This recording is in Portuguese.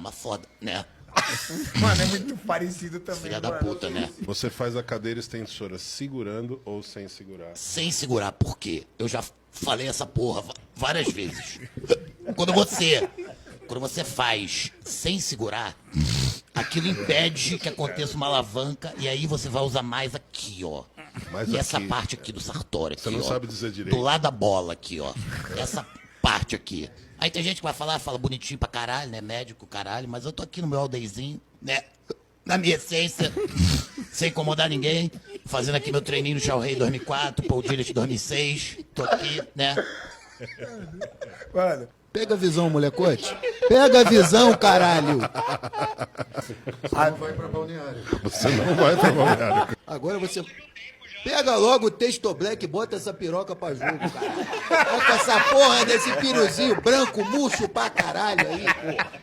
mas foda, né? Mano, é muito parecido também, Filha da mano. puta, né? Você faz a cadeira extensora segurando ou sem segurar? Sem segurar, por quê? Eu já falei essa porra várias vezes. Quando você faz sem segurar, aquilo impede que aconteça uma alavanca e aí você vai usar mais aqui, ó. Mais E essa aqui. parte aqui do sartório, aqui, Você não ó. sabe dizer direito. Do lado da bola aqui, ó. Essa parte aqui. Aí tem gente que vai falar, fala bonitinho pra caralho, né? Médico, caralho, mas eu tô aqui no meu aldeizinho, né? Na minha essência, sem incomodar ninguém, fazendo aqui meu treininho no Chau Rei 2004, Paul Dillet 2006, tô aqui, né? Mano, Pega a visão, molecote. Pega a visão, caralho. Você não vai pra balneário. Agora você... Pega logo o texto black e bota essa piroca pra jogo, caralho. Bota essa porra desse piruzinho branco, murcho pra caralho aí, pô.